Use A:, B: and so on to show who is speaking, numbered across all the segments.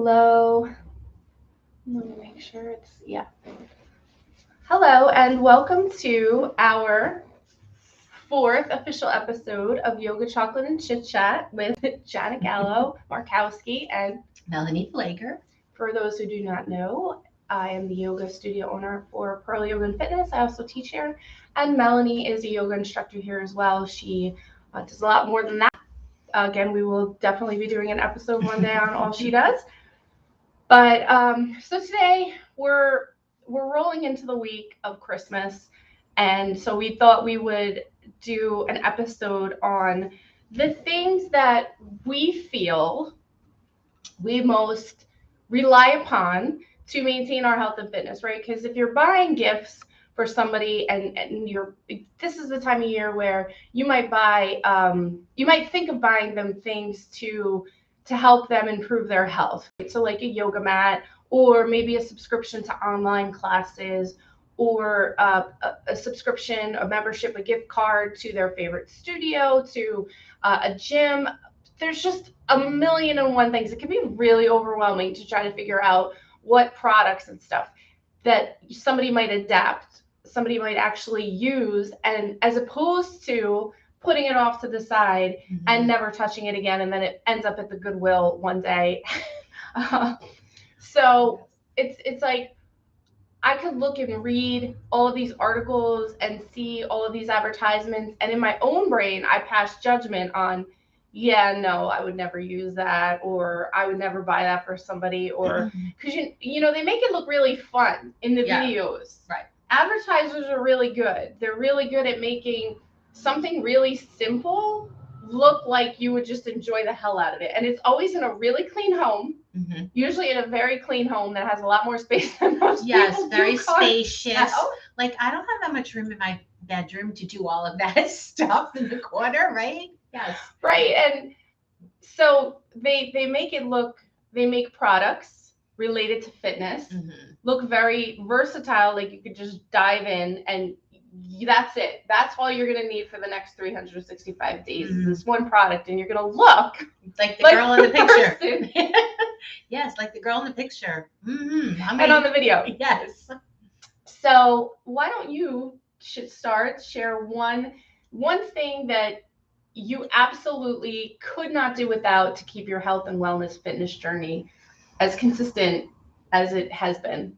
A: Hello. Let me make sure yeah. Hello, and welcome to our fourth official episode of Yoga Chocolate and Chit Chat with Janet Gallo, Markowski, and
B: Melanie Flager.
A: For those who do not know, I am the yoga studio owner for Pearl Yoga and Fitness. I also teach here, and Melanie is a yoga instructor here as well. She does a lot more than that. Again, we will definitely be doing an episode one day on all she does. But so today we're rolling into the week of Christmas, and so we thought we would do an episode on the things that we feel we most rely upon to maintain our health and fitness, right? Because if you're buying gifts for somebody and this is the time of year where you might you might think of buying them things to help them improve their health. Right? So like a yoga mat, or maybe a subscription to online classes, or a subscription, a membership, a gift card to their favorite studio, to a gym. There's just a million and one things. It can be really overwhelming to try to figure out what products and stuff that somebody might adapt, somebody might actually use, and as opposed to putting it off to the side and never touching it again, and then it ends up at the Goodwill one day. So it's like I could look and read all of these articles and see all of these advertisements, and in my own brain, I pass judgment on, yeah, no, I would never use that, or I would never buy that for somebody, or because you know they make it look really fun in the videos.
B: Right.
A: Advertisers are really good. They're really good at making something really simple look like you would just enjoy the hell out of it. And it's always in a really clean home, usually in a very clean home that has a lot more space than most people.
B: Yes, very spacious. Like, I don't have that much room in my bedroom to do all of that stuff in the corner, right? Yes.
A: Right. And so they make it look, they make products related to fitness look very versatile, like you could just dive in and that's it. That's all you're going to need for the next 365 days is this one product, and you're going to look
B: like the girl in the picture. Yes, like the girl in the picture.
A: And on the video.
B: Yes.
A: So why don't you share one thing that you absolutely could not do without to keep your health and wellness fitness journey as consistent as it has been?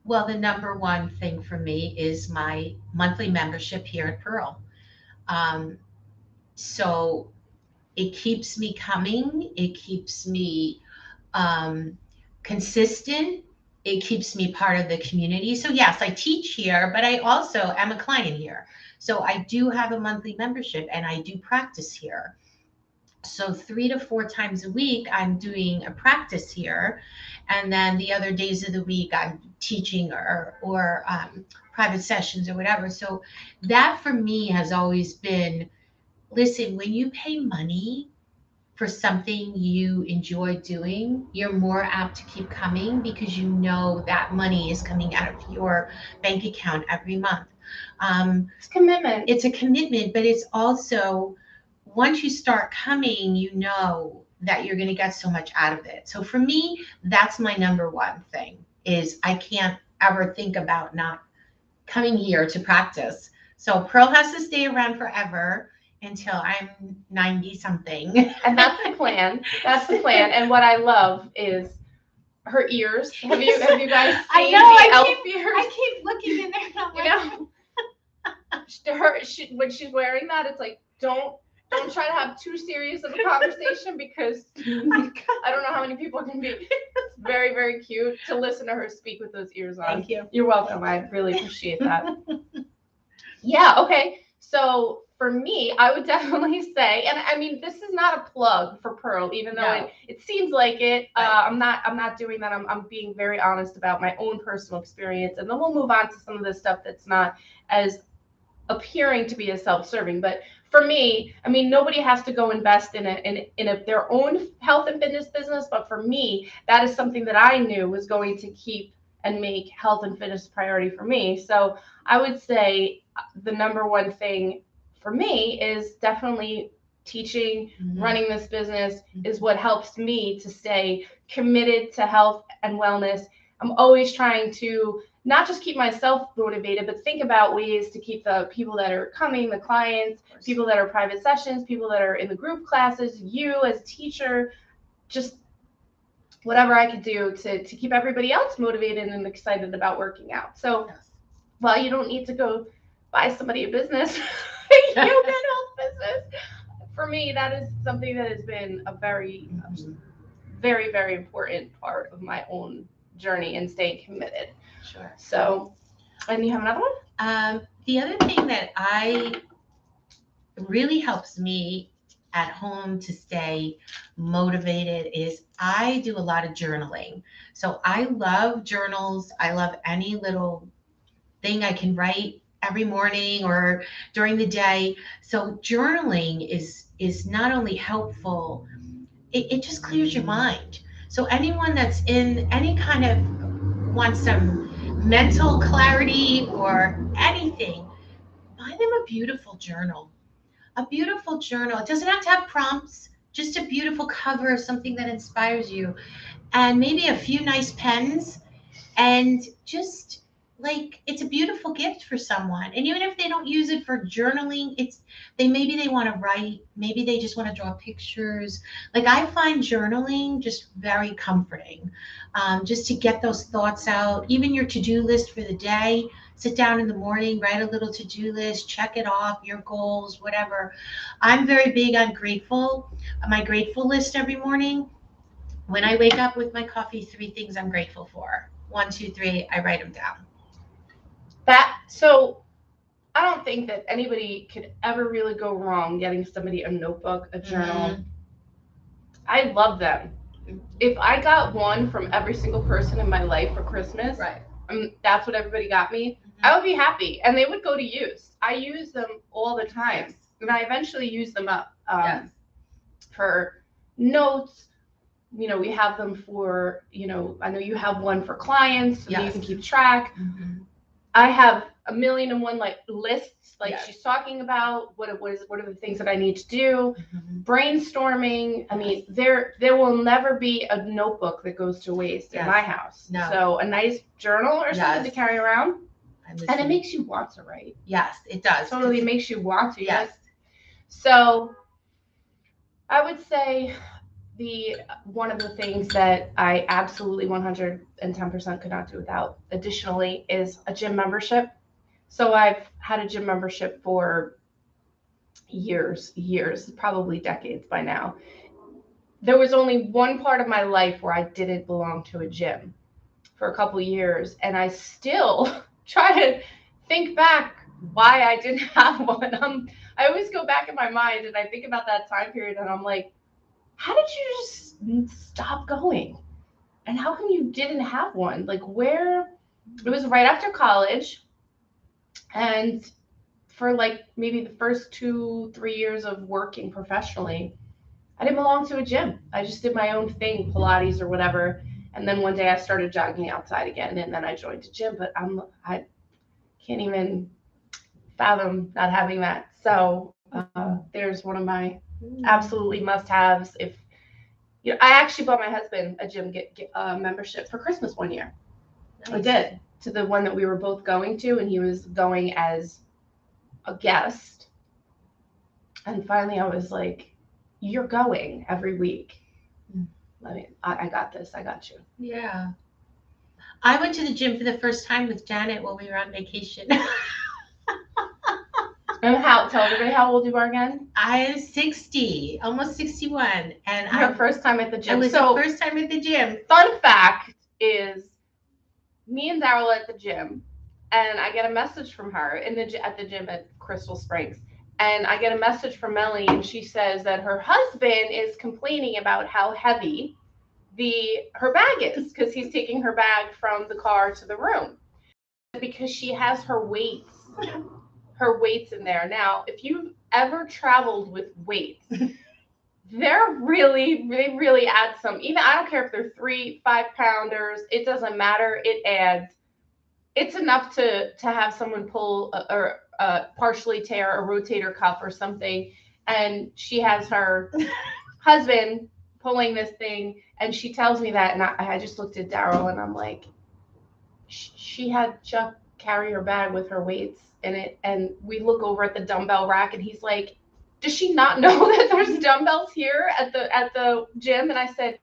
B: Well, the number one thing for me is my monthly membership here at Pearl. So it keeps me coming. It keeps me consistent. It keeps me part of the community. So yes, I teach here, but I also am a client here. So I do have a monthly membership and I do practice here. So 3 to 4 times a week, I'm doing a practice here. And then the other days of the week, I'm teaching or private sessions or whatever. So that for me has always been, listen, when you pay money for something you enjoy doing, you're more apt to keep coming because you know that money is coming out of your bank account every month.
A: It's commitment.
B: It's a commitment, but it's also, once you start coming, you know that you're going to get so much out of it. So for me, that's my number one thing is I can't ever think about not coming here to practice. So Pearl has to stay around forever until I'm 90 something.
A: And that's the plan. That's the plan. And what I love is her ears. Have you guys seen
B: I know,
A: the elf ears?
B: I keep looking in there. And
A: when she's wearing that, it's like, don't try to have too serious of a conversation because I don't know how many people can be. It's very, very cute to listen to her speak with those ears on.
B: Thank you.
A: You're welcome. I really appreciate that. Yeah, okay. So for me, I would definitely say, and I mean, this is not a plug for Pearl, even though it seems like it. Right. I'm not doing that. I'm being very honest about my own personal experience, and then we'll move on to some of the stuff that's not as appearing to be as self-serving. But for me, I mean, nobody has to go invest in their own health and fitness business. But for me, that is something that I knew was going to keep and make health and fitness a priority for me. So I would say the number one thing for me is definitely teaching, running this business is what helps me to stay committed to health and wellness. I'm always trying to not just keep myself motivated, but think about ways to keep the people that are coming, the clients, people that are private sessions, people that are in the group classes, you as a teacher, just whatever I could do to keep everybody else motivated and excited about working out. So while you don't need to go buy somebody a business, yoga and health business, for me, that is something that has been a very, very, very important part of my own journey and staying committed.
B: Sure.
A: So, and you have another one?
B: The other thing that really helps me at home to stay motivated is I do a lot of journaling. So I love journals. I love any little thing I can write every morning or during the day. So journaling is not only helpful, it just clears your mind. So anyone that's in any kind of wants some mental clarity or anything, buy them a beautiful journal. A beautiful journal. It doesn't have to have prompts, just a beautiful cover, something that inspires you, and maybe a few nice pens, and just like it's a beautiful gift for someone. And even if they don't use it for journaling, maybe they want to write, maybe they just want to draw pictures. Like I find journaling just very comforting, just to get those thoughts out. Even your to-do list for the day, sit down in the morning, write a little to-do list, check it off, your goals, whatever. I'm very big on my grateful list every morning. When I wake up with my coffee, 3 things I'm grateful for. 1, 2, 3, I write them down.
A: So I don't think that anybody could ever really go wrong getting somebody a notebook, a journal. I love them. If I got one from every single person in my life for Christmas,
B: Right.
A: That's what everybody got me, I would be happy. And they would go to use. I use them all the time.
B: Yes.
A: And I eventually use them up
B: Yes.
A: for notes. We have them for, I know you have one for clients so that you can keep track. I have a million and one lists, she's talking about what are the things that I need to do, brainstorming. I mean, there will never be a notebook that goes to waste in my house.
B: No.
A: So a nice journal or something to carry around, and it makes you want to write.
B: Yes, it does.
A: Totally makes you want to.
B: Yes.
A: So I would say one of the things that I absolutely 110% could not do without additionally is a gym membership. So I've had a gym membership for years, probably decades by now. There was only one part of my life where I didn't belong to a gym for a couple years, and I still try to think back why I didn't have one. I always go back in my mind and I think about that time period and I'm like, how did you just stop going? And how come you didn't have one? It was right after college. And for maybe the first 2-3 years of working professionally, I didn't belong to a gym. I just did my own thing, Pilates or whatever. And then one day I started jogging outside again, and then I joined a gym. But I can't even fathom not having that. So there's one of my absolutely must-haves. I actually bought my husband a gym membership for Christmas one year. Nice. I did, to the one that we were both going to, and he was going as a guest. And finally I was like, you're going every week. I got this. I got you.
B: Yeah. I went to the gym for the first time with Janet while we were on vacation.
A: And tell everybody how old you are again?
B: I was 60, almost 61. And
A: her first time at the gym.
B: It was the first time at the gym.
A: Fun fact is, me and Daryl at the gym, and I get a message from her at the gym at Crystal Springs. And I get a message from Melanie, and she says that her husband is complaining about how heavy her bag is, because he's taking her bag from the car to the room. Because she has her weights in there. Now, if you've ever traveled with weights, they really add some. Even I don't care if they're 3-5 pounders, it doesn't matter. It adds. It's enough to have someone pull or partially tear a rotator cuff or something. and she has her husband pulling this thing, and she tells me that, and I just looked at Daryl, and I'm like, she had Chuck carry her bag with her weights in it, and we look over at the dumbbell rack, and he's like, does she not know that there's dumbbells here at the gym? And I said,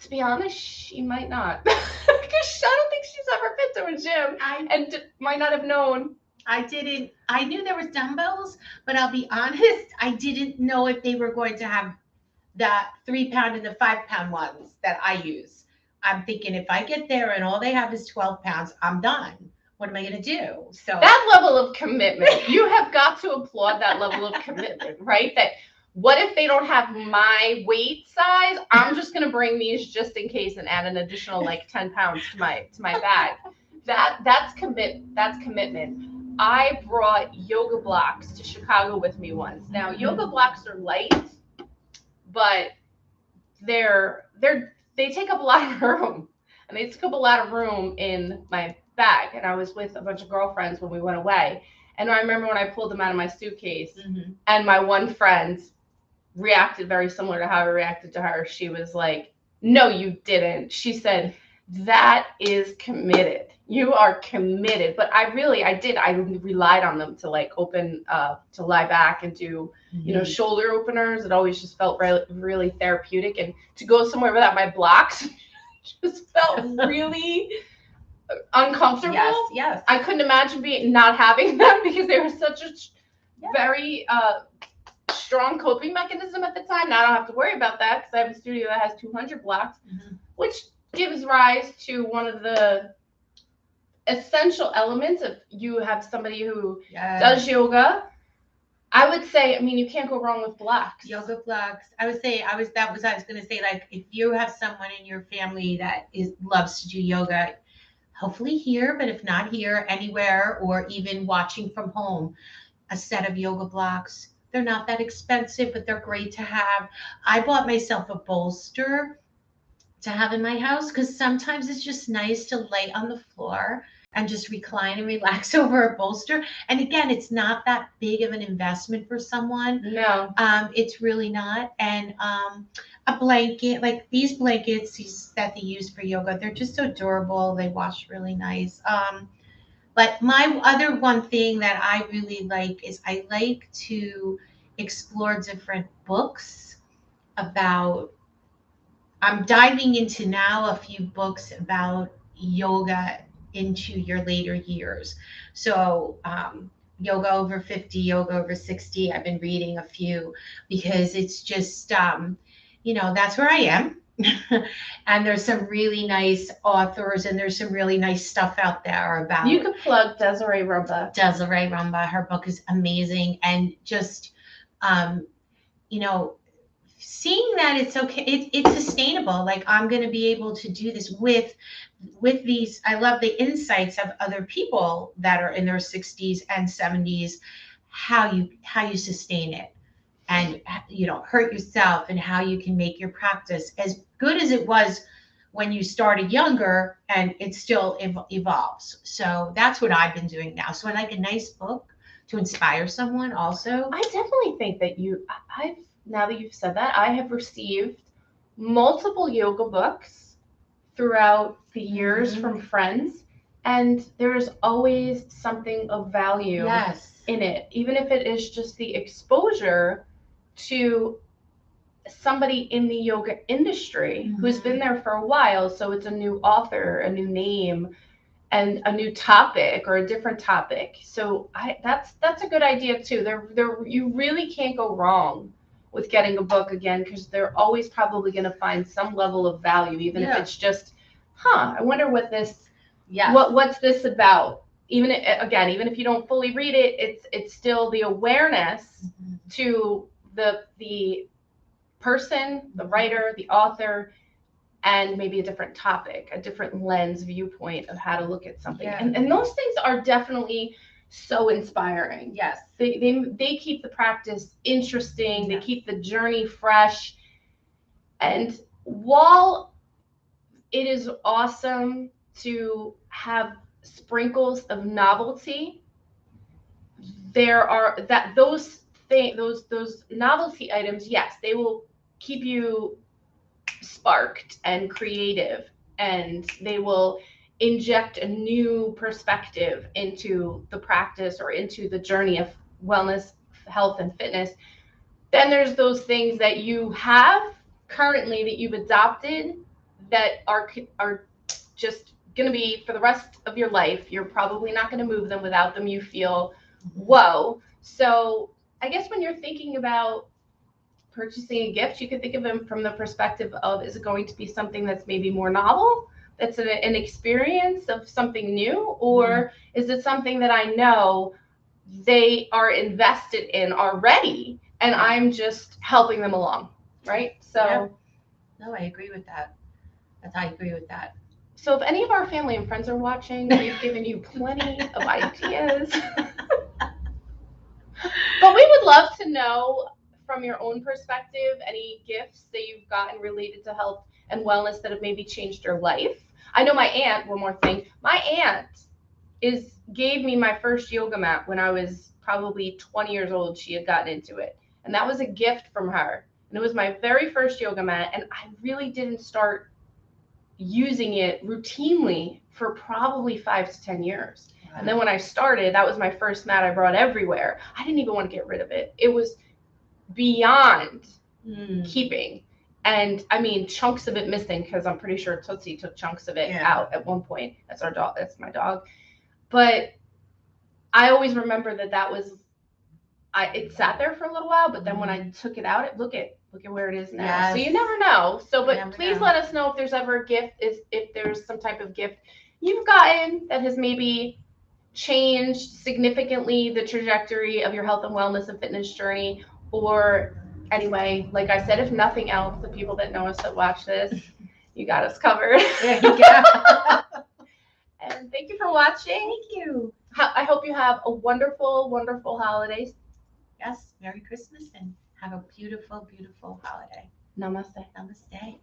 A: to be honest, she might not, because I don't think she's ever been to a gym and might not have known.
B: I knew there was dumbbells, but I'll be honest, I didn't know if they were going to have the 3 pound and the 5 pound ones that I use. I'm thinking if I get there and all they have is 12 pounds, I'm done. What am I going to do? So
A: that level of commitment, you have got to applaud that level of commitment, right? That what if they don't have my weight size? I'm just going to bring these just in case and add an additional like 10 pounds to my bag. That's commitment. I brought yoga blocks to Chicago with me once. Now, yoga blocks are light, but they take up a lot of room, and they took up a lot of room in my bag. And I was with a bunch of girlfriends when we went away, and I remember when I pulled them out of my suitcase, and my one friend reacted very similar to how I reacted to her. She was like, no, you didn't. She said, that is committed. You are committed. But I did. I relied on them to like open, to lie back and do, shoulder openers. It always just felt really, really therapeutic. And to go somewhere without my blocks just felt really uncomfortable.
B: Yes.
A: I couldn't imagine not having them, because they were such a very strong coping mechanism at the time. Now I don't have to worry about that because I have a studio that has 200 blocks, which gives rise to one of the essential elements of you have somebody who does yoga. I would say, I mean, you can't go wrong with blocks.
B: Yoga blocks. I was going to say, like, if you have someone in your family that loves to do yoga, hopefully here, but if not here, anywhere, or even watching from home, a set of yoga blocks. They're not that expensive, but they're great to have. I bought myself a bolster to have in my house because sometimes it's just nice to lay on the floor and just recline and relax over a bolster. And again, it's not that big of an investment for someone.
A: No.
B: It's really not. And a blanket, like these blankets that they use for yoga, they're just so durable. They wash really nice. But my other one thing that I really like is I like to explore different books about, I'm diving into now a few books about yoga into your later years. So yoga over 50, yoga over 60, I've been reading a few because it's just, that's where I am. And there's some really nice authors, and there's some really nice stuff out there about.
A: You could plug Desiree Rumba.
B: Her book is amazing, and just seeing that it's okay, it's sustainable. Like, I'm going to be able to do this with these. I love the insights of other people that are in their 60s and 70s, how you sustain it, and hurt yourself, and how you can make your practice as good as it was when you started younger, and it still evolves. So that's what I've been doing now. So I like a nice book to inspire someone also.
A: I definitely think that now that you've said that, I have received multiple yoga books throughout the years from friends, and there's always something of value in it, even if it is just the exposure to somebody in the yoga industry who's been there for a while. So it's a new author, a new name, and a new topic or a different topic. So that's a good idea too. You really can't go wrong with getting a book again, because they're always probably going to find some level of value, even if it's just, I wonder what this, what's this about? Even if you don't fully read it, it's still the awareness to the person, the writer, the author, and maybe a different topic, a different lens viewpoint of how to look at something. And those things are definitely so inspiring.
B: Yes.
A: They keep the practice interesting. They keep the journey fresh. And while it is awesome to have sprinkles of novelty, those those novelty items, yes, they will keep you sparked and creative, and they will inject a new perspective into the practice or into the journey of wellness, health, and fitness. Then there's those things that you have currently that you've adopted that are just going to be for the rest of your life. You're probably not going to move them. Without them, you feel whoa. So I guess when you're thinking about purchasing a gift, you could think of them from the perspective of, is it going to be something that's maybe more novel, that's an experience of something new, or is it something that I know they are invested in already and I'm just helping them along, right? So
B: no, I agree with that. I agree with that.
A: So if any of our family and friends are watching, we've given you plenty of ideas. But we would love to know from your own perspective any gifts that you've gotten related to health and wellness that have maybe changed your life. I know my aunt, one more thing, my aunt gave me my first yoga mat when I was probably 20 years old. She had gotten into it, and that was a gift from her. And it was my very first yoga mat, and I really didn't start using it routinely for probably 5 to 10 years. Wow. And then when I started, that was my first mat I brought everywhere. I didn't even want to get rid of it. It was beyond keeping. And I mean, chunks of it missing, because I'm pretty sure Tootsie took chunks of it out at one point. That's our dog. That's my dog. But I always remember that was, it sat there for a little while, but then when I took it out, look at where it is now. Yes. So you never know. So, but please let us know if there's ever a gift, if there's some type of gift you've gotten that has maybe changed significantly the trajectory of your health and wellness and fitness journey. Or anyway, like I said, if nothing else, the people that know us that watch this, you got us covered. There you go. And thank you for watching.
B: Thank you.
A: I hope you have a wonderful, wonderful holidays.
B: Yes, Merry Christmas and have a beautiful, beautiful holiday.
A: Namaste.
B: Namaste.